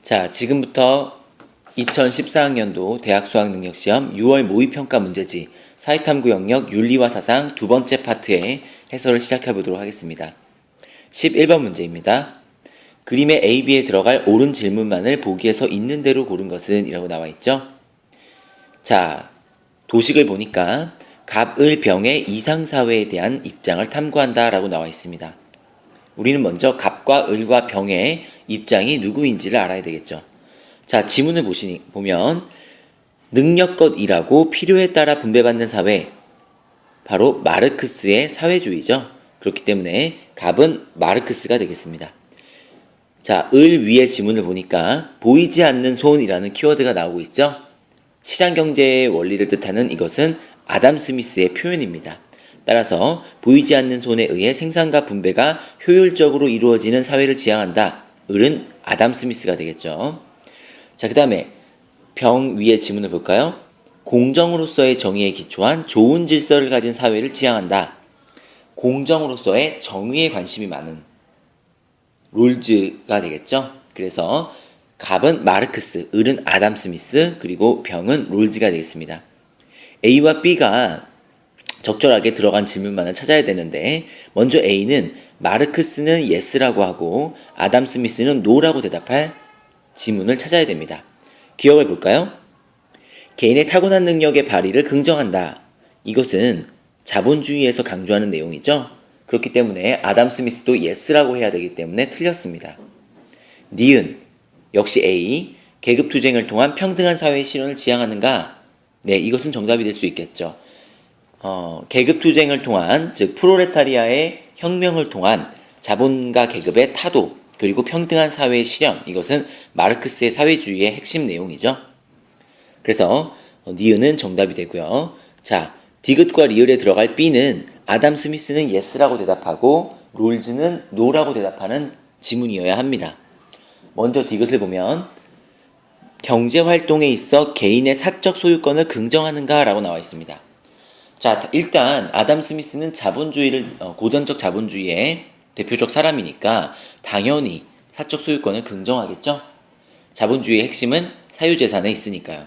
자, 지금부터 2014학년도 대학 수학능력시험 6월 모의평가 문제지 사회탐구 영역 윤리와 사상 두 번째 파트의 해설을 시작해 보도록 하겠습니다. 11번 문제입니다. 그림의 A, B에 들어갈 옳은 질문만을 보기에서 있는 대로 고른 것은 이라고 나와 있죠. 자, 도식을 보니까 갑을 병의 이상사회에 대한 입장을 탐구한다 라고 나와 있습니다. 우리는 먼저 갑과 을과 병의 입장이 누구인지를 알아야 되겠죠. 자, 지문을 보면 능력껏 일하고 필요에 따라 분배받는 사회, 바로 마르크스의 사회주의죠. 그렇기 때문에 갑은 마르크스가 되겠습니다. 자, 을 위의 지문을 보니까 보이지 않는 손이라는 키워드가 나오고 있죠. 시장경제의 원리를 뜻하는 이것은 아담 스미스의 표현입니다. 따라서 보이지 않는 손에 의해 생산과 분배가 효율적으로 이루어지는 사회를 지향한다. 을은 아담 스미스가 되겠죠. 자, 그 다음에 병 위의 지문을 볼까요? 공정으로서의 정의에 기초한 좋은 질서를 가진 사회를 지향한다. 공정으로서의 정의에 관심이 많은 롤즈가 되겠죠. 그래서 갑은 마르크스, 을은 아담 스미스, 그리고 병은 롤즈가 되겠습니다. A와 B가 적절하게 들어간 질문만을 찾아야 되는데, 먼저 A는 마르크스는 yes라고 하고 아담 스미스는 no라고 대답할 지문을 찾아야 됩니다. 기억을 볼까요? 개인의 타고난 능력의 발휘를 긍정한다. 이것은 자본주의에서 강조하는 내용이죠. 그렇기 때문에 아담 스미스도 yes라고 해야 되기 때문에 틀렸습니다. 니은, 역시 A, 계급투쟁을 통한 평등한 사회의 실현을 지향하는가? 네, 이것은 정답이 될 수 있겠죠. 계급투쟁을 통한, 즉 프롤레타리아의 혁명을 통한 자본가 계급의 타도, 그리고 평등한 사회의 실현, 이것은 마르크스의 사회주의의 핵심 내용이죠. 그래서 니은은 정답이 되고요. 자, 디귿과 리을에 들어갈 B는 아담 스미스는 yes라고 대답하고 롤즈는 no라고 대답하는 지문이어야 합니다. 먼저 디귿을 보면 경제활동에 있어 개인의 사적 소유권을 긍정하는가 라고 나와 있습니다. 자, 일단 아담 스미스는 고전적 자본주의의 대표적 사람이니까 당연히 사적 소유권을 긍정하겠죠. 자본주의의 핵심은 사유재산에 있으니까요.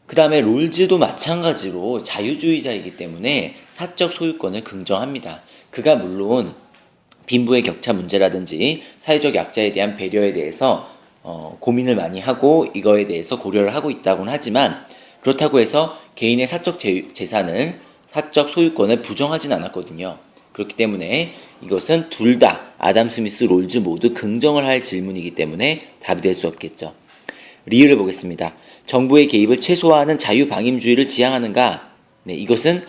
그 다음에 롤즈도 마찬가지로 자유주의자이기 때문에 사적 소유권을 긍정합니다. 그가 물론 빈부의 격차 문제라든지 사회적 약자에 대한 배려에 대해서 고민을 많이 하고 이거에 대해서 고려를 하고 있다고는 하지만, 그렇다고 해서 개인의 사적 재산을, 사적 소유권을 부정하진 않았거든요. 그렇기 때문에 이것은 둘 다 아담 스미스, 롤즈 모두 긍정을 할 질문이기 때문에 답이 될 수 없겠죠. 리을을 보겠습니다. 정부의 개입을 최소화하는 자유방임주의를 지향하는가? 네, 이것은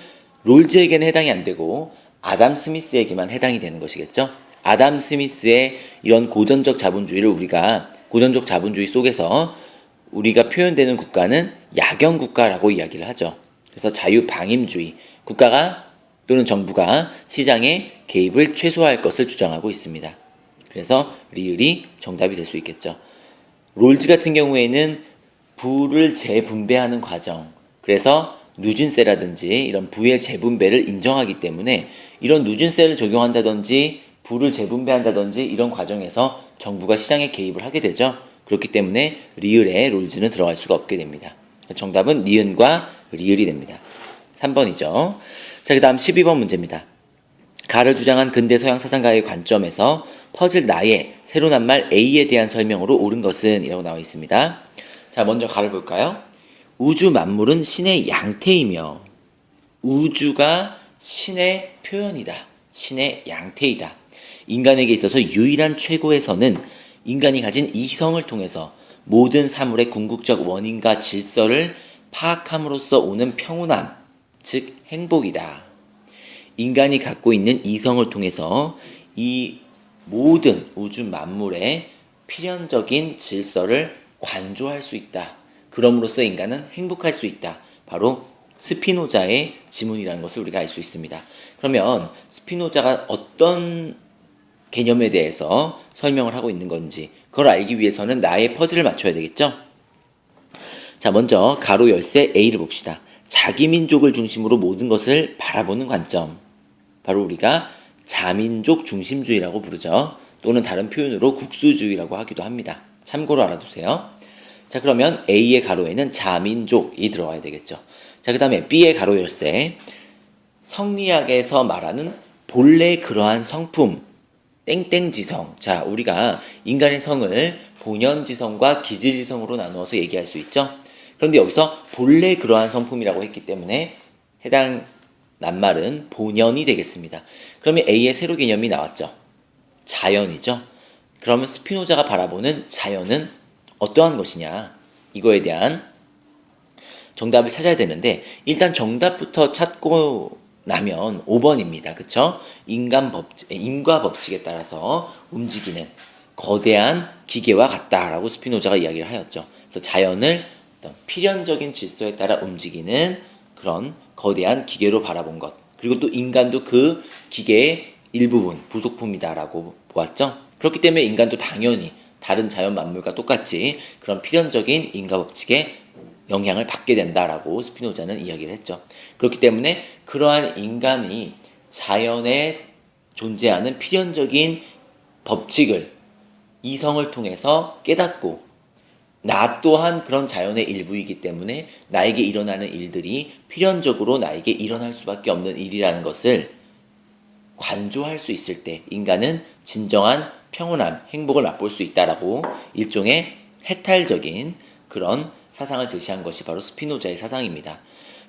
롤즈에게는 해당이 안 되고 아담 스미스에게만 해당이 되는 것이겠죠. 아담 스미스의 이런 고전적 자본주의 속에서 우리가 표현되는 국가는 야경국가라고 이야기를 하죠. 그래서 자유방임주의, 국가가 또는 정부가 시장의 개입을 최소화할 것을 주장하고 있습니다. 그래서 리을이 정답이 될 수 있겠죠. 롤즈 같은 경우에는 부를 재분배하는 과정, 그래서 누진세라든지 이런 부의 재분배를 인정하기 때문에 이런 누진세를 적용한다든지 부를 재분배한다든지 이런 과정에서 정부가 시장에 개입을 하게 되죠. 그렇기 때문에 리을에 롤즈는 들어갈 수가 없게 됩니다. 정답은 니은과 리을이 됩니다. 3번이죠. 자, 그 다음 12번 문제입니다. 가를 주장한 근대 서양 사상가의 관점에서 퍼즐 나의 새로 난 말 A에 대한 설명으로 옳은 것은 이라고 나와 있습니다. 자, 먼저 가를 볼까요? 우주 만물은 신의 양태이며 우주가 신의 표현이다. 신의 양태이다. 인간에게 있어서 유일한 최고의 선은 인간이 가진 이성을 통해서 모든 사물의 궁극적 원인과 질서를 파악함으로써 오는 평온함, 즉 행복이다. 인간이 갖고 있는 이성을 통해서 이 모든 우주 만물의 필연적인 질서를 관조할 수 있다. 그럼으로써 인간은 행복할 수 있다. 바로 스피노자의 지문이라는 것을 우리가 알 수 있습니다. 그러면 스피노자가 어떤 개념에 대해서 설명을 하고 있는 건지 그걸 알기 위해서는 나의 퍼즐을 맞춰야 되겠죠? 자, 먼저 가로 열쇠 A를 봅시다. 자기 민족을 중심으로 모든 것을 바라보는 관점, 바로 우리가 자민족 중심주의라고 부르죠. 또는 다른 표현으로 국수주의라고 하기도 합니다. 참고로 알아두세요. 자, 그러면 A의 가로에는 자민족이 들어가야 되겠죠. 자, 그 다음에 B의 가로 열쇠. 성리학에서 말하는 본래 그러한 성품, 땡땡지성. 자, 우리가 인간의 성을 본연지성과 기질지성으로 나누어서 얘기할 수 있죠. 그런데 여기서 본래 그러한 성품이라고 했기 때문에 해당 낱말은 본연이 되겠습니다. 그러면 A의 세로 개념이 나왔죠. 자연이죠. 그러면 스피노자가 바라보는 자연은 어떠한 것이냐, 이거에 대한 정답을 찾아야 되는데, 일단 정답부터 찾고 나면 5번입니다. 그쵸? 인과 법칙에 따라서 움직이는 거대한 기계와 같다라고 스피노자가 이야기를 하였죠. 그래서 자연을 어떤 필연적인 질서에 따라 움직이는 그런 거대한 기계로 바라본 것, 그리고 또 인간도 그 기계의 일부분, 부속품이다라고 보았죠. 그렇기 때문에 인간도 당연히 다른 자연 만물과 똑같이 그런 필연적인 인과 법칙에 영향을 받게 된다라고 스피노자는 이야기를 했죠. 그렇기 때문에 그러한 인간이 자연에 존재하는 필연적인 법칙을 이성을 통해서 깨닫고, 나 또한 그런 자연의 일부이기 때문에 나에게 일어나는 일들이 필연적으로 나에게 일어날 수밖에 없는 일이라는 것을 관조할 수 있을 때 인간은 진정한 평온함, 행복을 맛볼 수 있다라고 일종의 해탈적인 그런 사상을 제시한 것이 바로 스피노자의 사상입니다. 자,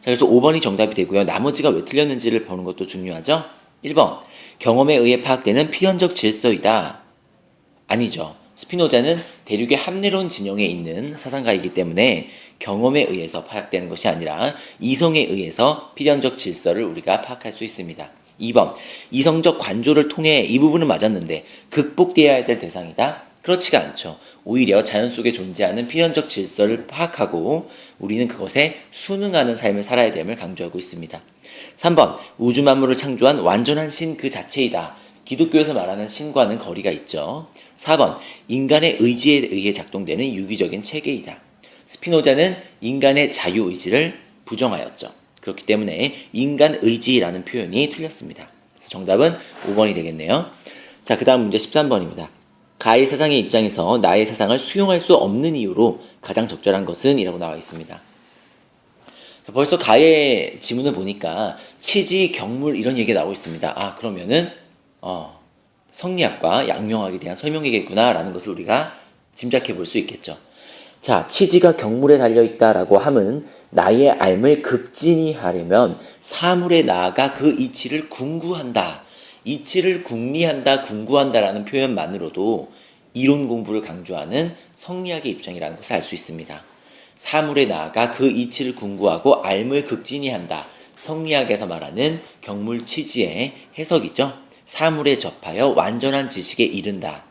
그래서 5번이 정답이 되고요. 나머지가 왜 틀렸는지를 보는 것도 중요하죠. 1번, 경험에 의해 파악되는 필연적 질서이다. 아니죠. 스피노자는 대륙의 합리론 진영에 있는 사상가이기 때문에 경험에 의해서 파악되는 것이 아니라 이성에 의해서 필연적 질서를 우리가 파악할 수 있습니다. 2번, 이성적 관조를 통해 이 부분은 맞았는데 극복되어야 될 대상이다? 그렇지가 않죠. 오히려 자연 속에 존재하는 필연적 질서를 파악하고 우리는 그것에 순응하는 삶을 살아야 됨을 강조하고 있습니다. 3번, 우주 만물을 창조한 완전한 신 그 자체이다. 기독교에서 말하는 신과는 거리가 있죠. 4번, 인간의 의지에 의해 작동되는 유기적인 체계이다. 스피노자는 인간의 자유의지를 부정하였죠. 그렇기 때문에 인간 의지라는 표현이 틀렸습니다. 그래서 정답은 5번이 되겠네요. 자, 그 다음 문제 13번입니다. 가의 사상의 입장에서 나의 사상을 수용할 수 없는 이유로 가장 적절한 것은? 이라고 나와 있습니다. 자, 벌써 가의 지문을 보니까 치지, 경물 이런 얘기가 나오고 있습니다. 아, 그러면은 성리학과 양명학에 대한 설명이겠구나 라는 것을 우리가 짐작해 볼 수 있겠죠. 자, 치지가 경물에 달려있다라고 함은 나의 알을 극진히 하려면 사물에 나아가 그 이치를 궁구한다. 이치를 궁리한다, 궁구한다라는 표현만으로도 이론 공부를 강조하는 성리학의 입장이라는 것을 알 수 있습니다. 사물에 나아가 그 이치를 궁구하고 알을 극진히 한다. 성리학에서 말하는 경물 치지의 해석이죠. 사물에 접하여 완전한 지식에 이른다.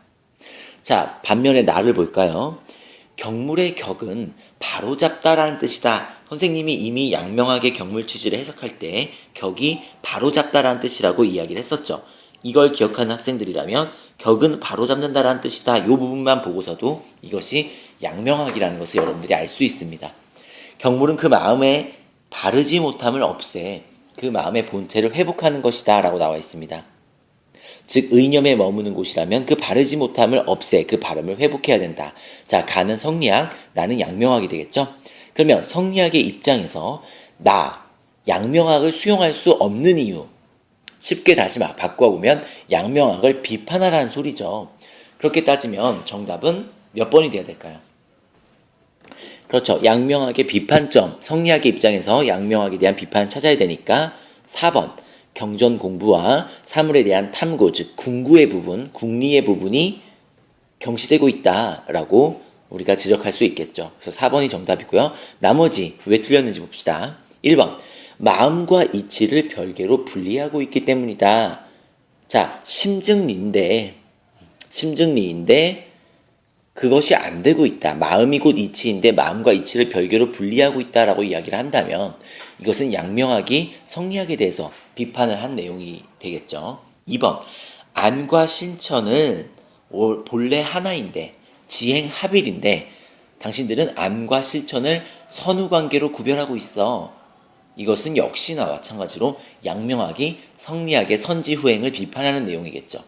자, 반면에 나를 볼까요? 경물의 격은 바로잡다라는 뜻이다. 선생님이 이미 양명하게 경물 취지를 해석할 때 격이 바로잡다라는 뜻이라고 이야기를 했었죠. 이걸 기억하는 학생들이라면 격은 바로잡는다라는 뜻이다. 이 부분만 보고서도 이것이 양명학이라는 것을 여러분들이 알 수 있습니다. 경물은 그 마음에 바르지 못함을 없애 그 마음의 본체를 회복하는 것이다 라고 나와 있습니다. 즉 의념에 머무는 곳이라면 그 바르지 못함을 없애 그 바름을 회복해야 된다. 자, 가는 성리학, 나는 양명학이 되겠죠. 그러면 성리학의 입장에서 나, 양명학을 수용할 수 없는 이유, 쉽게 다시 바꿔보면 양명학을 비판하라는 소리죠. 그렇게 따지면 정답은 몇 번이 돼야 될까요? 그렇죠. 양명학의 비판점, 성리학의 입장에서 양명학에 대한 비판을 찾아야 되니까 4번, 경전 공부와 사물에 대한 탐구, 즉 궁구의 부분, 궁리의 부분이 경시되고 있다라고 우리가 지적할 수 있겠죠. 그래서 4번이 정답이고요. 나머지 왜 틀렸는지 봅시다. 1번, 마음과 이치를 별개로 분리하고 있기 때문이다. 자, 심증리인데 그것이 안 되고 있다. 마음이 곧 이치인데 마음과 이치를 별개로 분리하고 있다라고 이야기를 한다면 이것은 양명학이 성리학에 대해서 비판을 한 내용이 되겠죠. 2번, 안과 실천은 본래 하나인데 지행합일인데 당신들은 안과 실천을 선후관계로 구별하고 있어. 이것은 역시나 마찬가지로 양명학이 성리학의 선지후행을 비판하는 내용이겠죠.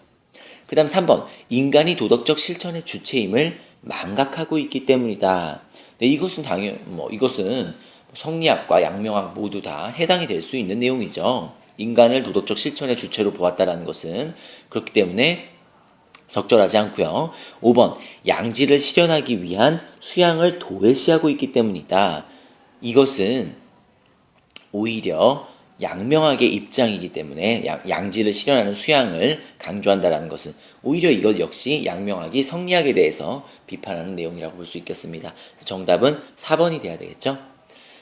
그 다음 3번, 인간이 도덕적 실천의 주체임을 망각하고 있기 때문이다. 네, 이것은 이것은 성리학과 양명학 모두 다 해당이 될 수 있는 내용이죠. 인간을 도덕적 실천의 주체로 보았다라는 것은 그렇기 때문에 적절하지 않고요. 5번 양지를 실현하기 위한 수양을 도외시하고 있기 때문이다. 이것은 오히려 양명학의 입장이기 때문에 양지를 실현하는 수양을 강조한다라는 것은 오히려 이것 역시 양명학이 성리학에 대해서 비판하는 내용이라고 볼 수 있겠습니다. 정답은 4번이 돼야 되겠죠.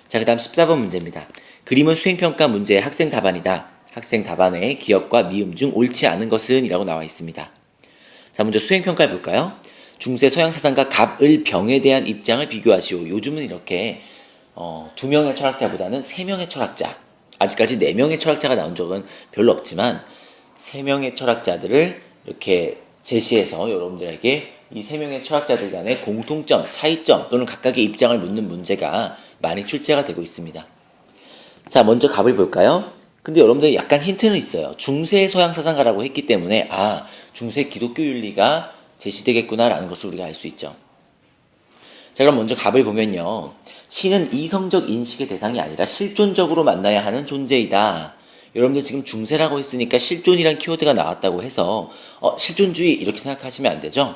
자, 그 다음 14번 문제입니다. 그림은 수행평가 문제의 학생 답안이다. 학생 답안에 기업과 미음 중 옳지 않은 것은 이라고 나와 있습니다. 자, 먼저 수행평가 해볼까요? 중세 서양사상가 갑을병에 대한 입장을 비교하시오. 요즘은 이렇게 2명의 철학자보다는 3명의 철학자, 아직까지 4명의 철학자가 나온 적은 별로 없지만 3명의 철학자들을 이렇게 제시해서 여러분들에게 이 3명의 철학자들 간의 공통점, 차이점 또는 각각의 입장을 묻는 문제가 많이 출제가 되고 있습니다. 자, 먼저 갑을 볼까요? 근데 여러분들 약간 힌트는 있어요. 중세 서양 사상가라고 했기 때문에 중세 기독교 윤리가 제시되겠구나라는 것을 우리가 알 수 있죠. 자, 그럼 먼저 갑을 보면요. 신은 이성적 인식의 대상이 아니라 실존적으로 만나야 하는 존재이다. 여러분들 지금 중세라고 했으니까 실존이란 키워드가 나왔다고 해서 실존주의 이렇게 생각하시면 안 되죠.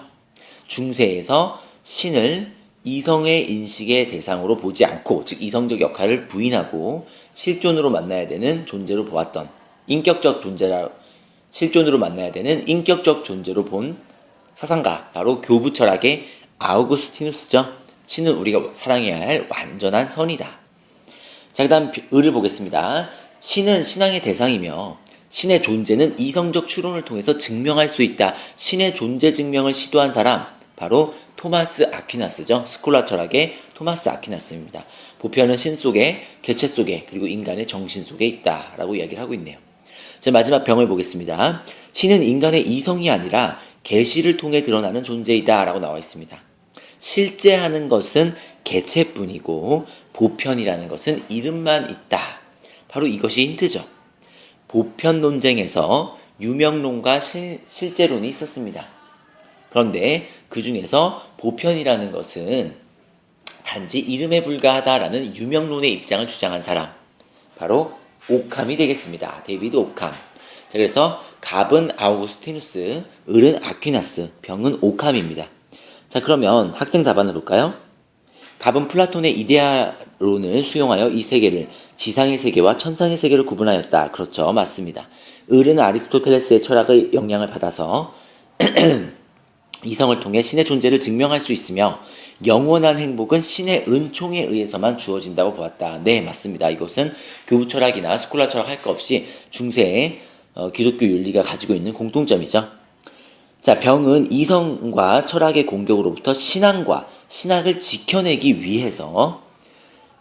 중세에서 신을 이성의 인식의 대상으로 보지 않고, 즉 이성적 역할을 부인하고 실존으로 만나야 되는 존재로 보았던 인격적 존재라, 실존으로 만나야 되는 인격적 존재로 본 사상가, 바로 교부 철학의 아우구스티누스죠. 신은 우리가 사랑해야 할 완전한 선이다. 자, 그 다음 을을 보겠습니다. 신은 신앙의 대상이며 신의 존재는 이성적 추론을 통해서 증명할 수 있다. 신의 존재 증명을 시도한 사람, 바로 토마스 아퀴나스죠. 스콜라 철학의 토마스 아퀴나스입니다. 보편은 신 속에, 개체 속에, 그리고 인간의 정신 속에 있다라고 이야기를 하고 있네요. 자, 마지막 병을 보겠습니다. 신은 인간의 이성이 아니라 계시를 통해 드러나는 존재이다 라고 나와 있습니다. 실제하는 것은 개체뿐이고 보편이라는 것은 이름만 있다. 바로 이것이 힌트죠. 보편 논쟁에서 유명론과 실제론이 있었습니다. 그런데 그 중에서 보편이라는 것은 단지 이름에 불과하다라는 유명론의 입장을 주장한 사람, 바로 오캄이 되겠습니다. 데이비드 오캄. 자, 그래서 갑은 아우구스티누스, 을은 아퀴나스, 병은 오캄입니다. 자, 그러면 학생 답안을 볼까요? 갑은 플라톤의 이데아론을 수용하여 이 세계를 지상의 세계와 천상의 세계를 구분하였다. 그렇죠. 맞습니다. 을은 아리스토텔레스의 철학의 영향을 받아서 이성을 통해 신의 존재를 증명할 수 있으며 영원한 행복은 신의 은총에 의해서만 주어진다고 보았다. 네, 맞습니다. 이것은 교부 철학이나 스콜라 철학 할 거 없이 중세의 기독교 윤리가 가지고 있는 공통점이죠. 자, 병은 이성과 철학의 공격으로부터 신앙과 신학을 지켜내기 위해서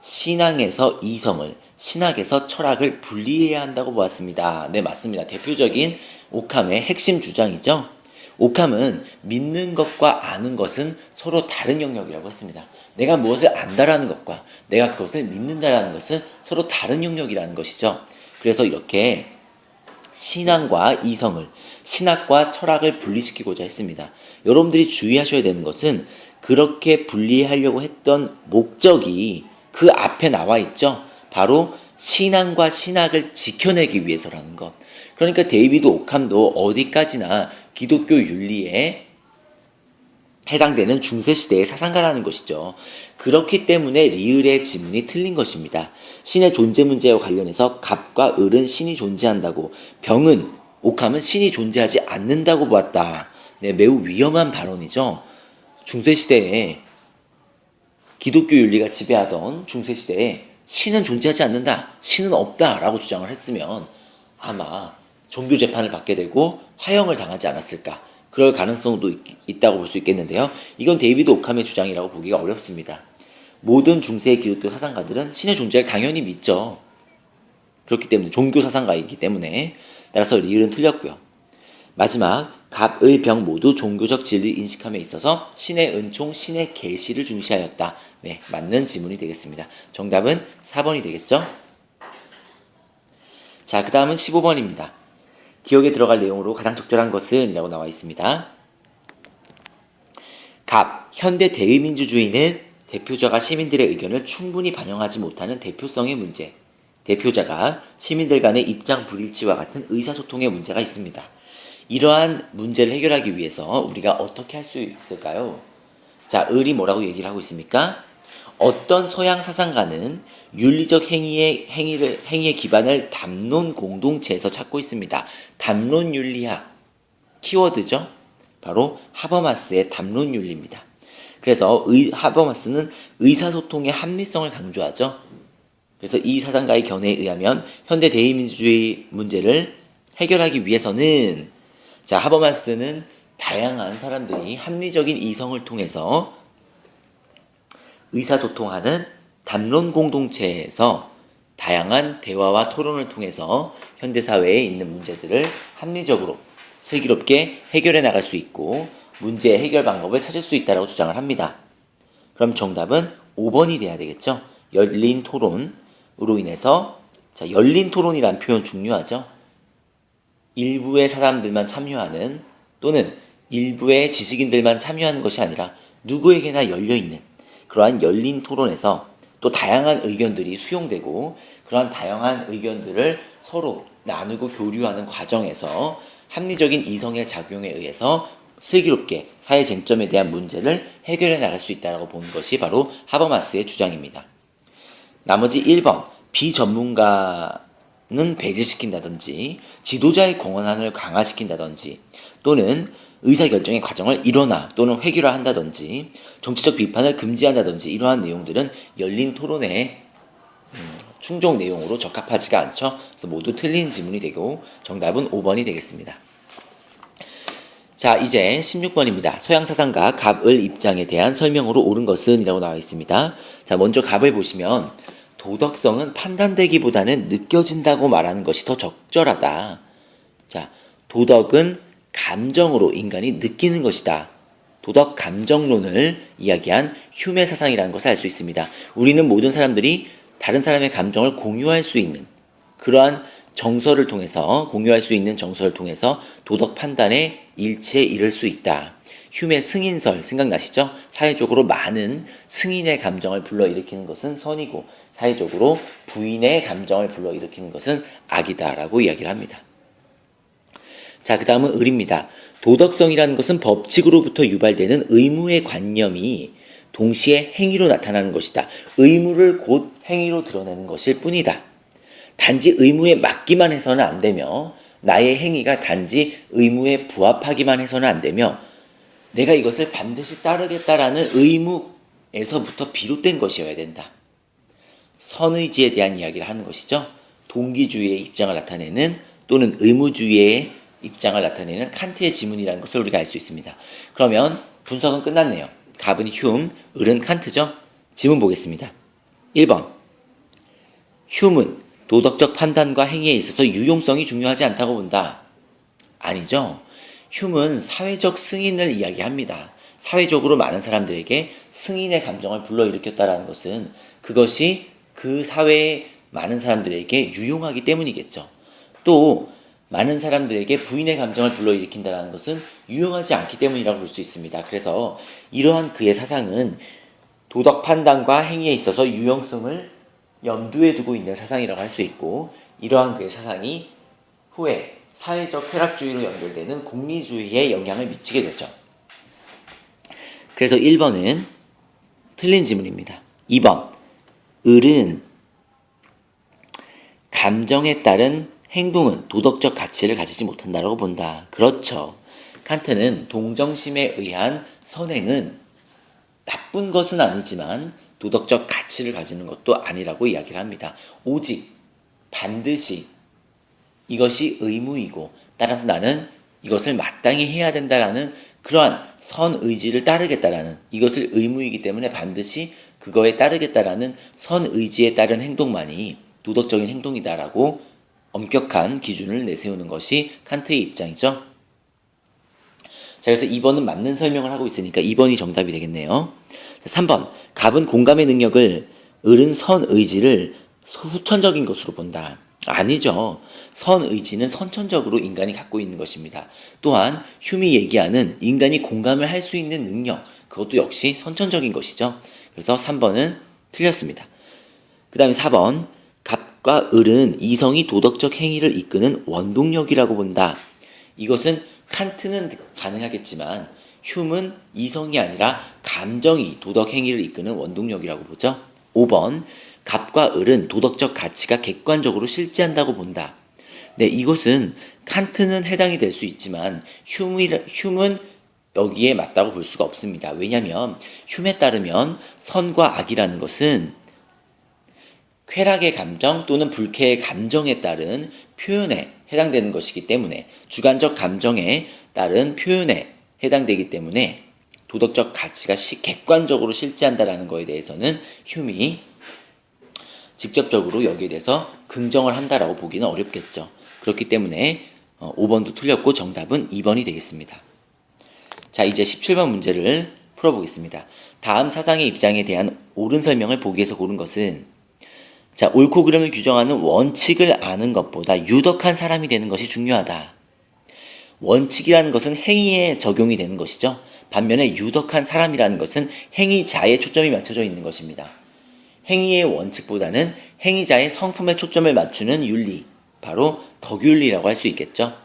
신앙에서 이성을, 신학에서 철학을 분리해야 한다고 보았습니다. 네, 맞습니다. 대표적인 오캄의 핵심 주장이죠. 오캄은 믿는 것과 아는 것은 서로 다른 영역이라고 했습니다. 내가 무엇을 안다라는 것과 내가 그것을 믿는다라는 것은 서로 다른 영역이라는 것이죠. 그래서 이렇게 신앙과 이성을, 신학과 철학을 분리시키고자 했습니다. 여러분들이 주의하셔야 되는 것은 그렇게 분리하려고 했던 목적이 그 앞에 나와 있죠. 바로 신앙과 신학을 지켜내기 위해서라는 것. 그러니까 데이비드 오캄도 어디까지나 기독교 윤리에 해당되는 중세시대의 사상가라는 것이죠. 그렇기 때문에 리을의 지문이 틀린 것입니다. 신의 존재 문제와 관련해서 갑과 을은 신이 존재한다고, 병은, 오캄은 신이 존재하지 않는다고 보았다. 네, 매우 위험한 발언이죠. 중세시대에 기독교 윤리가 지배하던 중세시대에 신은 존재하지 않는다, 신은 없다 라고 주장을 했으면 아마 종교 재판을 받게 되고 화형을 당하지 않았을까, 그럴 가능성도 있다고 볼 수 있겠는데요. 이건 데이비드 오캄의 주장이라고 보기가 어렵습니다. 모든 중세의 기독교 사상가들은 신의 존재를 당연히 믿죠. 그렇기 때문에 종교 사상가이기 때문에, 따라서 리을은 틀렸고요. 마지막 갑, 을, 병 모두 종교적 진리 인식함에 있어서 신의 은총, 신의 계시를 중시하였다. 네, 맞는 지문이 되겠습니다. 정답은 4번이 되겠죠? 자, 그 다음은 15번입니다. 기억에 들어갈 내용으로 가장 적절한 것은 이라고 나와 있습니다. 갑, 현대 대의민주주의는 대표자가 시민들의 의견을 충분히 반영하지 못하는 대표성의 문제, 대표자가 시민들 간의 입장 불일치와 같은 의사소통의 문제가 있습니다. 이러한 문제를 해결하기 위해서 우리가 어떻게 할 수 있을까요? 자, 을이 뭐라고 얘기를 하고 있습니까? 어떤 서양 사상가는 윤리적 행위의 기반을 담론 공동체에서 찾고 있습니다. 담론 윤리학, 키워드죠? 바로 하버마스의 담론 윤리입니다. 그래서 하버마스는 의사소통의 합리성을 강조하죠. 그래서 이 사상가의 견해에 의하면 현대 대의민주주의 문제를 해결하기 위해서는, 자, 하버마스는 다양한 사람들이 합리적인 이성을 통해서 의사소통하는 담론 공동체에서 다양한 대화와 토론을 통해서 현대사회에 있는 문제들을 합리적으로 슬기롭게 해결해 나갈 수 있고 문제의 해결 방법을 찾을 수 있다고 주장을 합니다. 그럼 정답은 5번이 돼야 되겠죠. 열린 토론으로 인해서, 자, 열린 토론이라는 표현 중요하죠. 일부의 사람들만 참여하는 또는 일부의 지식인들만 참여하는 것이 아니라 누구에게나 열려있는 그러한 열린 토론에서 또 다양한 의견들이 수용되고 그러한 다양한 의견들을 서로 나누고 교류하는 과정에서 합리적인 이성의 작용에 의해서 슬기롭게 사회 쟁점에 대한 문제를 해결해 나갈 수 있다고 보는 것이 바로 하버마스의 주장입니다. 나머지 1번, 비전문가는 배제시킨다든지 지도자의 권한을 강화시킨다든지 또는 의사결정의 과정을 일원화 또는 획일화한다든지 정치적 비판을 금지한다든지 이러한 내용들은 열린 토론의 충족 내용으로 적합하지가 않죠. 그래서 모두 틀린 지문이 되고 정답은 5번이 되겠습니다. 자, 이제 16번입니다. 서양 사상가 갑을 입장에 대한 설명으로 옳은 것은 이라고 나와 있습니다. 자, 먼저 갑을 보시면 도덕성은 판단되기보다는 느껴진다고 말하는 것이 더 적절하다. 자, 도덕은 감정으로 인간이 느끼는 것이다. 도덕 감정론을 이야기한 휴메 사상이라는 것을 알 수 있습니다. 우리는 모든 사람들이 다른 사람의 감정을 공유할 수 있는 그러한 정서를 통해서, 공유할 수 있는 정서를 통해서 도덕 판단의 일치에 이를 수 있다. 휴메 승인설 생각나시죠? 사회적으로 많은 승인의 감정을 불러일으키는 것은 선이고 사회적으로 부인의 감정을 불러일으키는 것은 악이다라고 이야기를 합니다. 자, 그 다음은 을입니다. 도덕성이라는 것은 법칙으로부터 유발되는 의무의 관념이 동시에 행위로 나타나는 것이다. 의무를 곧 행위로 드러내는 것일 뿐이다. 단지 의무에 맞기만 해서는 안 되며 나의 행위가 단지 의무에 부합하기만 해서는 안 되며 내가 이것을 반드시 따르겠다라는 의무에서부터 비롯된 것이어야 된다. 선의지에 대한 이야기를 하는 것이죠. 동기주의의 입장을 나타내는 또는 의무주의의 입장을 나타내는 칸트의 지문이라는 것을 우리가 알 수 있습니다. 그러면 분석은 끝났네요. 갑은 흉, 을은 칸트죠. 지문 보겠습니다. 1번, 흉은 도덕적 판단과 행위에 있어서 유용성이 중요하지 않다고 본다. 아니죠. 흉은 사회적 승인을 이야기합니다. 사회적으로 많은 사람들에게 승인의 감정을 불러일으켰다라는 것은 그것이 그 사회의 많은 사람들에게 유용하기 때문이겠죠. 또 많은 사람들에게 부인의 감정을 불러일으킨다는 것은 유용하지 않기 때문이라고 볼 수 있습니다. 그래서 이러한 그의 사상은 도덕 판단과 행위에 있어서 유용성을 염두에 두고 있는 사상이라고 할 수 있고 이러한 그의 사상이 후에 사회적 쾌락주의로 연결되는 공리주의에 영향을 미치게 되죠. 그래서 1번은 틀린 지문입니다. 2번, 을은 감정에 따른 행동은 도덕적 가치를 가지지 못한다고 본다. 그렇죠. 칸트는 동정심에 의한 선행은 나쁜 것은 아니지만 도덕적 가치를 가지는 것도 아니라고 이야기를 합니다. 오직 반드시 이것이 의무이고 따라서 나는 이것을 마땅히 해야 된다라는 그러한 선의지를 따르겠다라는 이것을 의무이기 때문에 반드시 그거에 따르겠다라는 선의지에 따른 행동만이 도덕적인 행동이다라고 엄격한 기준을 내세우는 것이 칸트의 입장이죠. 자, 그래서 2번은 맞는 설명을 하고 있으니까 2번이 정답이 되겠네요. 자, 3번, 갑은 공감의 능력을, 을은 선의지를 후천적인 것으로 본다. 아니죠. 선의지는 선천적으로 인간이 갖고 있는 것입니다. 또한 휴미 얘기하는 인간이 공감을 할 수 있는 능력, 그것도 역시 선천적인 것이죠. 그래서 3번은 틀렸습니다. 그 다음에 4번 갑과 을은 이성이 도덕적 행위를 이끄는 원동력이라고 본다. 이것은 칸트는 가능하겠지만 흉은 이성이 아니라 감정이 도덕 행위를 이끄는 원동력이라고 보죠. 5번 갑과 을은 도덕적 가치가 객관적으로 실제한다고 본다. 네, 이것은 칸트는 해당이 될 수 있지만 흉은 여기에 맞다고 볼 수가 없습니다. 왜냐하면 흉에 따르면 선과 악이라는 것은 쾌락의 감정 또는 불쾌의 감정에 따른 표현에 해당되는 것이기 때문에 주관적 감정에 따른 표현에 해당되기 때문에 도덕적 가치가 객관적으로 실제한다라는 것에 대해서는 흉이 직접적으로 여기에 대해서 긍정을 한다라고 보기는 어렵겠죠. 그렇기 때문에 5번도 틀렸고 정답은 2번이 되겠습니다. 자, 이제 17번 문제를 풀어보겠습니다. 다음 사상의 입장에 대한 옳은 설명을 보기에서 고른 것은 자, 옳고 그름을 규정하는 원칙을 아는 것보다 유덕한 사람이 되는 것이 중요하다. 원칙이라는 것은 행위에 적용이 되는 것이죠. 반면에 유덕한 사람이라는 것은 행위자에 초점이 맞춰져 있는 것입니다. 행위의 원칙보다는 행위자의 성품에 초점을 맞추는 윤리, 바로 덕윤리라고 할 수 있겠죠.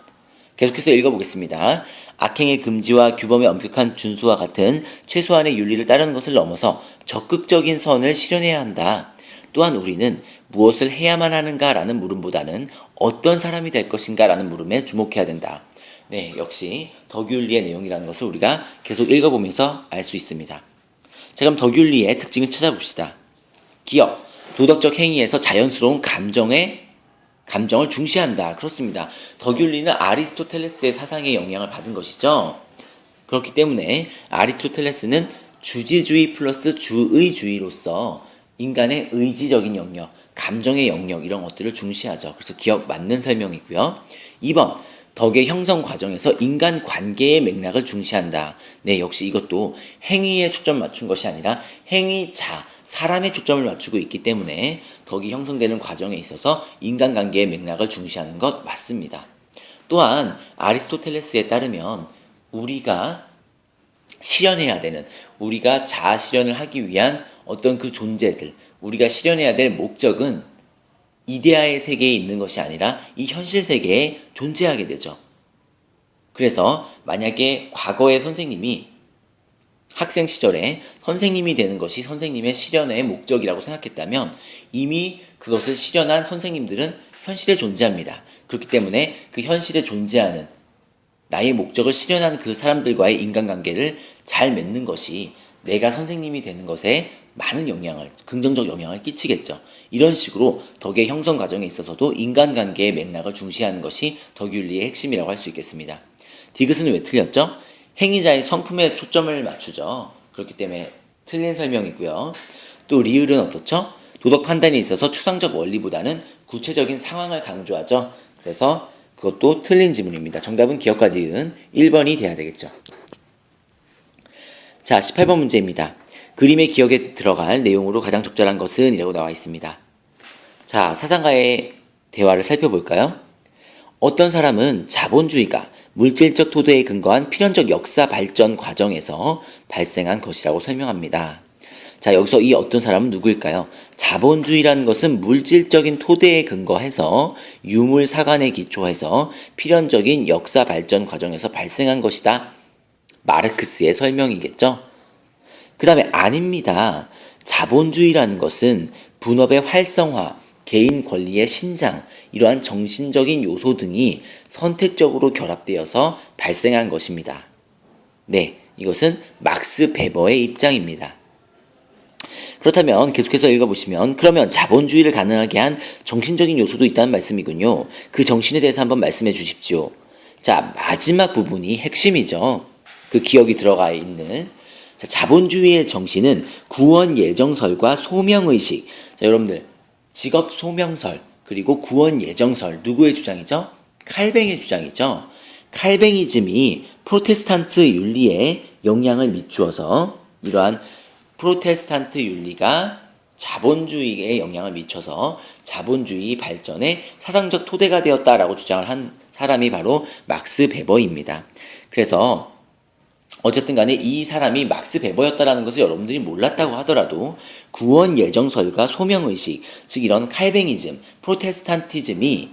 계속해서 읽어보겠습니다. 악행의 금지와 규범의 엄격한 준수와 같은 최소한의 윤리를 따르는 것을 넘어서 적극적인 선을 실현해야 한다. 또한 우리는 무엇을 해야만 하는가라는 물음보다는 어떤 사람이 될 것인가라는 물음에 주목해야 된다. 네, 역시 덕윤리의 내용이라는 것을 우리가 계속 읽어보면서 알 수 있습니다. 자, 그럼 덕윤리의 특징을 찾아봅시다. 기억, 도덕적 행위에서 자연스러운 감정을 중시한다. 그렇습니다. 덕윤리는 아리스토텔레스의 사상에 영향을 받은 것이죠. 그렇기 때문에 아리스토텔레스는 주지주의 플러스 주의주의로서 인간의 의지적인 영역, 감정의 영역 이런 것들을 중시하죠. 그래서 기억 맞는 설명이고요. 2번 덕의 형성 과정에서 인간관계의 맥락을 중시한다. 네, 역시 이것도 행위에 초점 맞춘 것이 아니라 행위자, 사람에 초점을 맞추고 있기 때문에 덕이 형성되는 과정에 있어서 인간관계의 맥락을 중시하는 것 맞습니다. 또한 아리스토텔레스에 따르면 우리가 실현해야 되는, 우리가 자아 실현을 하기 위한 어떤 그 존재들, 우리가 실현해야 될 목적은 이데아의 세계에 있는 것이 아니라 이 현실 세계에 존재하게 되죠. 그래서 만약에 과거의 선생님이 학생 시절에 선생님이 되는 것이 선생님의 실현의 목적이라고 생각했다면 이미 그것을 실현한 선생님들은 현실에 존재합니다. 그렇기 때문에 그 현실에 존재하는 나의 목적을 실현하는 그 사람들과의 인간관계를 잘 맺는 것이 내가 선생님이 되는 것에 많은 영향을, 긍정적 영향을 끼치겠죠. 이런 식으로 덕의 형성 과정에 있어서도 인간관계의 맥락을 중시하는 것이 덕윤리의 핵심이라고 할 수 있겠습니다. 디귿은 왜 틀렸죠? 행위자의 성품에 초점을 맞추죠. 그렇기 때문에 틀린 설명이고요. 또 리을은 어떻죠? 도덕 판단에 있어서 추상적 원리보다는 구체적인 상황을 강조하죠. 그래서 그것도 틀린 지문입니다. 정답은 기억과 니은 1번이 돼야 되겠죠. 자, 18번 문제입니다. 그림의 기억에 들어갈 내용으로 가장 적절한 것은? 이라고 나와 있습니다. 자, 사상가의 대화를 살펴볼까요? 어떤 사람은 자본주의가 물질적 토대에 근거한 필연적 역사 발전 과정에서 발생한 것이라고 설명합니다. 자, 여기서 이 어떤 사람은 누구일까요? 자본주의라는 것은 물질적인 토대에 근거해서 유물사관에 기초해서 필연적인 역사 발전 과정에서 발생한 것이다. 마르크스의 설명이겠죠. 그 다음에 아닙니다. 자본주의라는 것은 분업의 활성화, 개인 권리의 신장, 이러한 정신적인 요소 등이 선택적으로 결합되어서 발생한 것입니다. 네, 이것은 막스 베버의 입장입니다. 그렇다면 계속해서 읽어보시면 그러면 자본주의를 가능하게 한 정신적인 요소도 있다는 말씀이군요. 그 정신에 대해서 한번 말씀해 주십시오. 자, 마지막 부분이 핵심이죠. 그 기억이 들어가 있는 자, 자본주의의 정신은 구원 예정설과 소명의식. 자, 여러분들 직업 소명설 그리고 구원 예정설 누구의 주장이죠? 칼뱅의 주장이죠. 칼뱅이즘이 프로테스탄트 윤리에 영향을 미추어서 이러한 프로테스탄트 윤리가 자본주의에 영향을 미쳐서 자본주의 발전의 사상적 토대가 되었다라고 주장을 한 사람이 바로 막스 베버입니다. 그래서 어쨌든 간에 이 사람이 막스 베버였다라는 것을 여러분들이 몰랐다고 하더라도 구원 예정설과 소명의식, 즉 이런 칼뱅이즘, 프로테스탄티즘이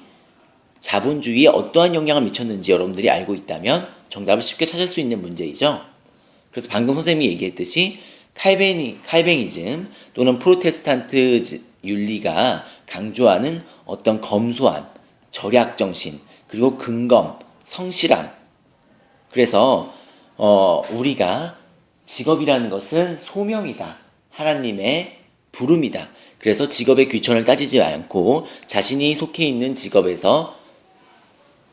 자본주의에 어떠한 영향을 미쳤는지 여러분들이 알고 있다면 정답을 쉽게 찾을 수 있는 문제이죠. 그래서 방금 선생님이 얘기했듯이 칼뱅이즘 또는 프로테스탄트 윤리가 강조하는 어떤 검소함, 절약정신, 그리고 근검, 성실함. 그래서 우리가 직업이라는 것은 소명이다. 하나님의 부름이다. 그래서 직업의 귀천을 따지지 않고 자신이 속해 있는 직업에서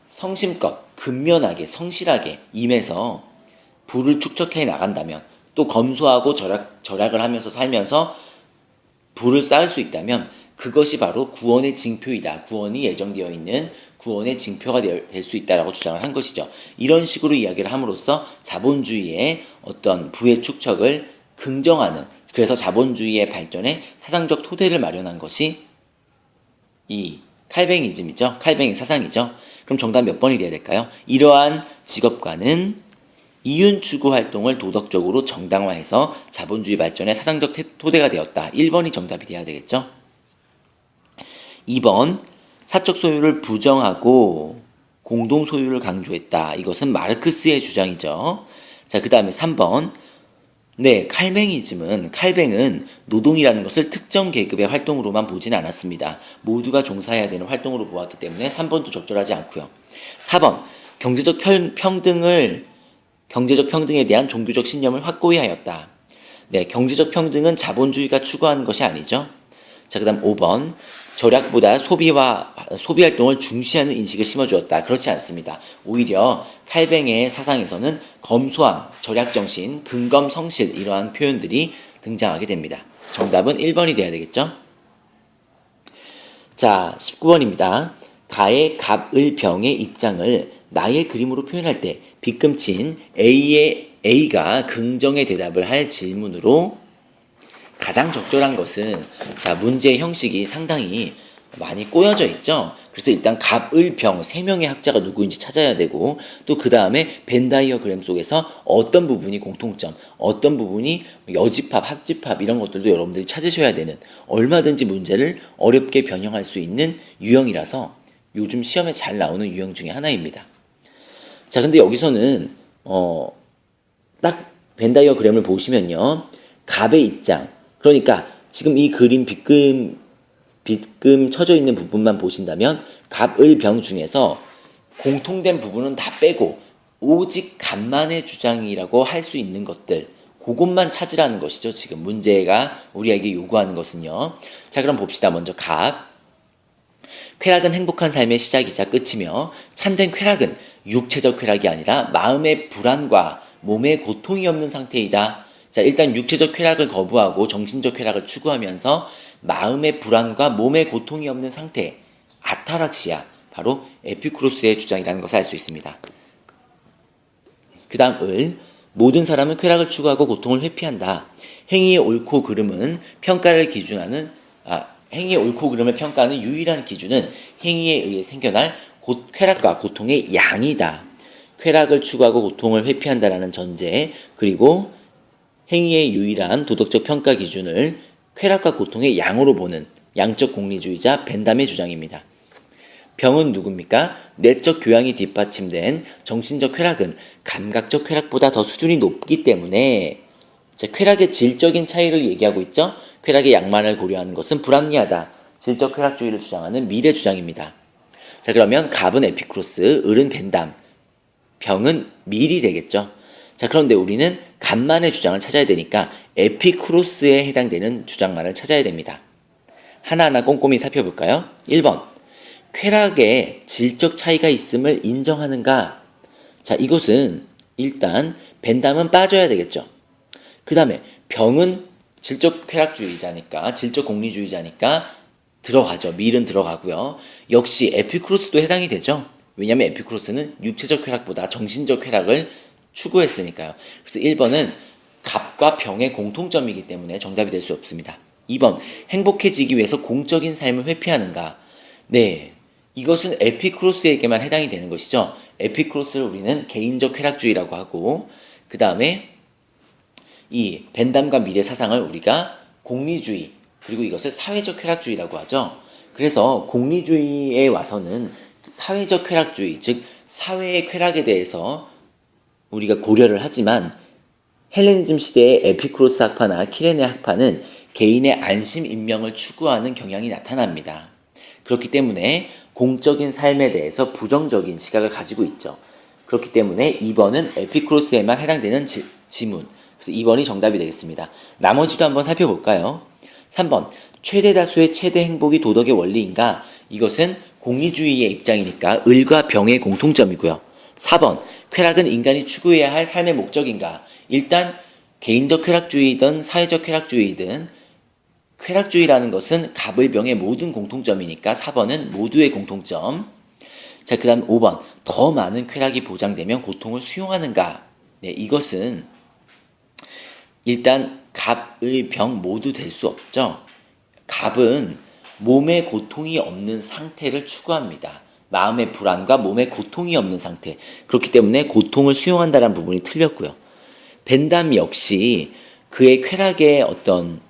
성심껏 근면하게 성실하게 임해서 부를 축적해 나간다면 또 검소하고 절약을 하면서 살면서 부를 쌓을 수 있다면 그것이 바로 구원의 징표이다. 구원이 예정되어 있는 구원의 징표가 될 수 있다라고 주장을 한 것이죠. 이런 식으로 이야기를 함으로써 자본주의의 어떤 부의 축적을 긍정하는, 그래서 자본주의의 발전에 사상적 토대를 마련한 것이 이 칼뱅이즘이죠. 칼뱅이 사상이죠. 그럼 정답 몇 번이 돼야 될까요? 이러한 직업과는 이윤 추구 활동을 도덕적으로 정당화해서 자본주의 발전의 사상적 토대가 되었다. 1번이 정답이 돼야 되겠죠? 2번, 사적 소유를 부정하고 공동 소유를 강조했다. 이것은 마르크스의 주장이죠. 자, 그 다음에 3번. 네, 칼뱅은 노동이라는 것을 특정 계급의 활동으로만 보진 않았습니다. 모두가 종사해야 되는 활동으로 보았기 때문에 3번도 적절하지 않고요. 4번, 경제적 평등에 대한 종교적 신념을 확고히 하였다. 네, 경제적 평등은 자본주의가 추구하는 것이 아니죠. 자, 그 다음 5번. 절약보다 소비 활동을 중시하는 인식을 심어주었다. 그렇지 않습니다. 오히려 칼뱅의 사상에서는 검소함, 절약정신, 근검성실 이러한 표현들이 등장하게 됩니다. 정답은 1번이 돼야 되겠죠? 자, 19번입니다. 가의 갑을병의 입장을 나의 그림으로 표현할 때 빗금친 A가 긍정의 대답을 할 질문으로 가장 적절한 것은, 자, 문제의 형식이 상당히 많이 꼬여져 있죠. 그래서 일단 갑을병 3명의 학자가 누구인지 찾아야 되고, 또 그 다음에 벤다이어그램 속에서 어떤 부분이 공통점, 어떤 부분이 여집합, 합집합 이런 것들도 여러분들이 찾으셔야 되는, 얼마든지 문제를 어렵게 변형할 수 있는 유형이라서 요즘 시험에 잘 나오는 유형 중에 하나입니다. 자, 근데 여기서는 딱 벤다이어그램을 보시면요, 갑의 입장, 그러니까 지금 이 그림 빗금 쳐져 있는 부분만 보신다면 갑을병 중에서 공통된 부분은 다 빼고 오직 갑만의 주장이라고 할 수 있는 것들, 그것만 찾으라는 것이죠. 지금 문제가 우리에게 요구하는 것은요. 자, 그럼 봅시다. 먼저 갑. 쾌락은 행복한 삶의 시작이자 끝이며 참된 쾌락은 육체적 쾌락이 아니라 마음의 불안과 몸의 고통이 없는 상태이다. 자, 일단 육체적 쾌락을 거부하고 정신적 쾌락을 추구하면서 마음의 불안과 몸의 고통이 없는 상태, 아타락시아, 바로 에피쿠로스의 주장이라는 것을 알 수 있습니다. 그 다음 을, 모든 사람은 쾌락을 추구하고 고통을 회피한다. 행위의 옳고 그름을 평가하는 유일한 기준은 행위에 의해 생겨날 쾌락과 고통의 양이다. 쾌락을 추구하고 고통을 회피한다라는 전제, 그리고 행위의 유일한 도덕적 평가 기준을 쾌락과 고통의 양으로 보는 양적 공리주의자 벤담의 주장입니다. 병은 누굽니까? 내적 교양이 뒷받침된 정신적 쾌락은 감각적 쾌락보다 더 수준이 높기 때문에, 자, 쾌락의 질적인 차이를 얘기하고 있죠. 쾌락의 양만을 고려하는 것은 불합리하다. 질적 쾌락주의를 주장하는 밀의 주장입니다. 자, 그러면 갑은 에피쿠로스, 을은 벤담, 병은 밀이 되겠죠. 자, 그런데 우리는 갑만의 주장을 찾아야 되니까 에피쿠로스에 해당되는 주장만을 찾아야 됩니다. 하나하나 꼼꼼히 살펴볼까요? 1번, 쾌락에 질적 차이가 있음을 인정하는가? 자, 이것은 일단 벤담은 빠져야 되겠죠. 그 다음에 병은 질적 쾌락주의자니까, 질적 공리주의자니까 들어가죠. 밀은 들어가고요. 역시 에피쿠로스도 해당이 되죠. 왜냐하면 에피쿠로스는 육체적 쾌락보다 정신적 쾌락을 추구했으니까요. 그래서 1번은 갑과 병의 공통점이기 때문에 정답이 될 수 없습니다. 2번, 행복해지기 위해서 공적인 삶을 회피하는가? 네, 이것은 에피쿠로스에게만 해당이 되는 것이죠. 에피쿠로스를 우리는 개인적 쾌락주의라고 하고, 그 다음에 이 벤담과 미래 사상을 우리가 공리주의, 그리고 이것을 사회적 쾌락주의라고 하죠. 그래서 공리주의에 와서는 사회적 쾌락주의, 즉 사회의 쾌락에 대해서 우리가 고려를 하지만 헬레니즘 시대의 에피쿠로스 학파나 키레네 학파는 개인의 안심 인명을 추구하는 경향이 나타납니다. 그렇기 때문에 공적인 삶에 대해서 부정적인 시각을 가지고 있죠. 그렇기 때문에 2번은 에피쿠로스에만 해당되는 지문. 그래서 2번이 정답이 되겠습니다. 나머지도 한번 살펴볼까요? 3번. 최대 다수의 최대 행복이 도덕의 원리인가? 이것은 공리주의의 입장이니까 을과 병의 공통점이고요. 4번. 쾌락은 인간이 추구해야 할 삶의 목적인가? 일단 개인적 쾌락주의든 사회적 쾌락주의든 쾌락주의라는 것은 갑을병의 모든 공통점이니까 4번은 모두의 공통점. 자, 그 다음 5번. 더 많은 쾌락이 보장되면 고통을 수용하는가? 네, 이것은 일단 갑을병 모두 될 수 없죠. 갑은 몸에 고통이 없는 상태를 추구합니다. 마음의 불안과 몸에 고통이 없는 상태. 그렇기 때문에 고통을 수용한다는 부분이 틀렸고요. 벤담 역시 그의 쾌락의 어떤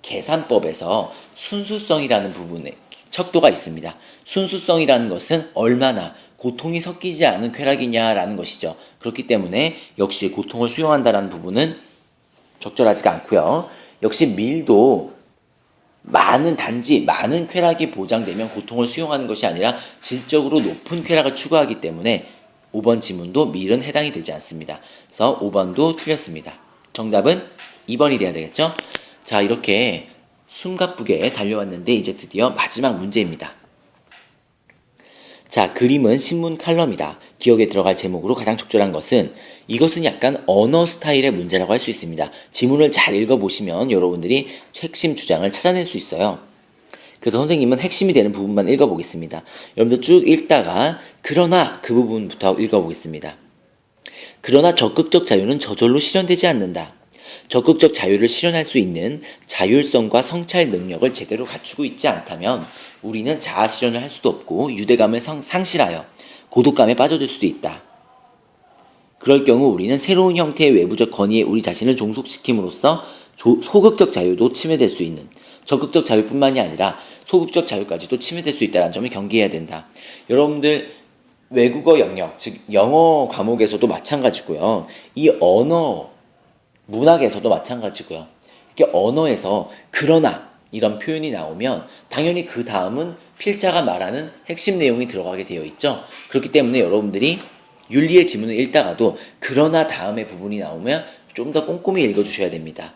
계산법에서 순수성이라는 부분에 척도가 있습니다. 순수성이라는 것은 얼마나 고통이 섞이지 않은 쾌락이냐라는 것이죠. 그렇기 때문에 역시 고통을 수용한다는 부분은 적절하지가 않고요. 역시 밀도 단지 많은 쾌락이 보장되면 고통을 수용하는 것이 아니라 질적으로 높은 쾌락을 추구하기 때문에 5번 지문도 밀은 해당이 되지 않습니다. 그래서 5번도 틀렸습니다. 정답은 2번이 돼야 되겠죠? 자, 이렇게 숨가쁘게 달려왔는데 이제 드디어 마지막 문제입니다. 자, 그림은 신문 칼럼이다. 기억에 들어갈 제목으로 가장 적절한 것은 이것은 약간 언어 스타일의 문제라고 할 수 있습니다. 지문을 잘 읽어보시면 여러분들이 핵심 주장을 찾아낼 수 있어요. 그래서 선생님은 핵심이 되는 부분만 읽어보겠습니다. 여러분들 쭉 읽다가 그러나 그 부분부터 읽어보겠습니다. 그러나 적극적 자유는 저절로 실현되지 않는다. 적극적 자유를 실현할 수 있는 자율성과 성찰 능력을 제대로 갖추고 있지 않다면 우리는 자아 실현을 할 수도 없고 유대감을 상실하여 고독감에 빠져들 수도 있다. 그럴 경우 우리는 새로운 형태의 외부적 권위에 우리 자신을 종속시킴으로써 소극적 자유도 침해될 수 있는, 적극적 자유뿐만이 아니라 소극적 자유까지도 침해될 수 있다는 점을 경계해야 된다. 여러분들 외국어 영역, 즉 영어 과목에서도 마찬가지고요. 이 언어 문학에서도 마찬가지고요. 이렇게 언어에서 그러나 이런 표현이 나오면 당연히 그 다음은 필자가 말하는 핵심 내용이 들어가게 되어 있죠. 그렇기 때문에 여러분들이 윤리의 지문을 읽다가도 그러나 다음의 부분이 나오면 좀 더 꼼꼼히 읽어주셔야 됩니다.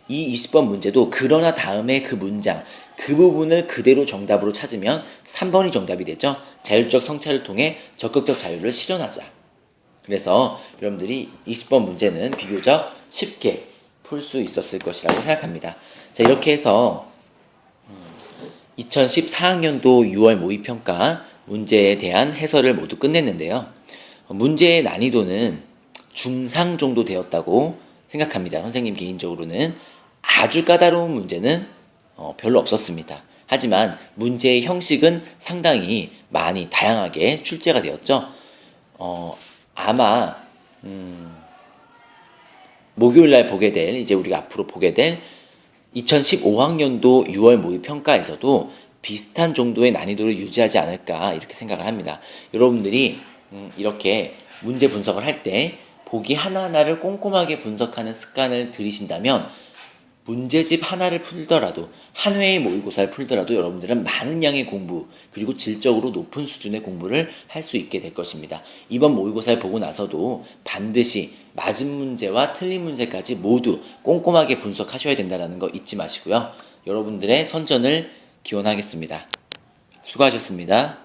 이 20번 문제도 그러나 다음에 그 문장, 그 부분을 그대로 정답으로 찾으면 3번이 정답이 되죠. 자율적 성찰을 통해 적극적 자유를 실현하자. 그래서 여러분들이 20번 문제는 비교적 쉽게 풀 수 있었을 것이라고 생각합니다. 자, 이렇게 해서 2014학년도 6월 모의평가 문제에 대한 해설을 모두 끝냈는데요. 문제의 난이도는 중상 정도 되었다고 생각합니다. 선생님 개인적으로는 아주 까다로운 문제는 별로 없었습니다. 하지만 문제의 형식은 상당히 많이 다양하게 출제가 되었죠. 아마 목요일날 보게 될, 이제 우리가 앞으로 보게 될 2015학년도 6월 모의평가에서도 비슷한 정도의 난이도를 유지하지 않을까 이렇게 생각을 합니다. 여러분들이 이렇게 문제 분석을 할 때 보기 하나하나를 꼼꼼하게 분석하는 습관을 들이신다면 문제집 하나를 풀더라도 한 회의 모의고사를 풀더라도 여러분들은 많은 양의 공부 그리고 질적으로 높은 수준의 공부를 할 수 있게 될 것입니다. 이번 모의고사를 보고 나서도 반드시 맞은 문제와 틀린 문제까지 모두 꼼꼼하게 분석하셔야 된다는 거 잊지 마시고요. 여러분들의 선전을 기원하겠습니다. 수고하셨습니다.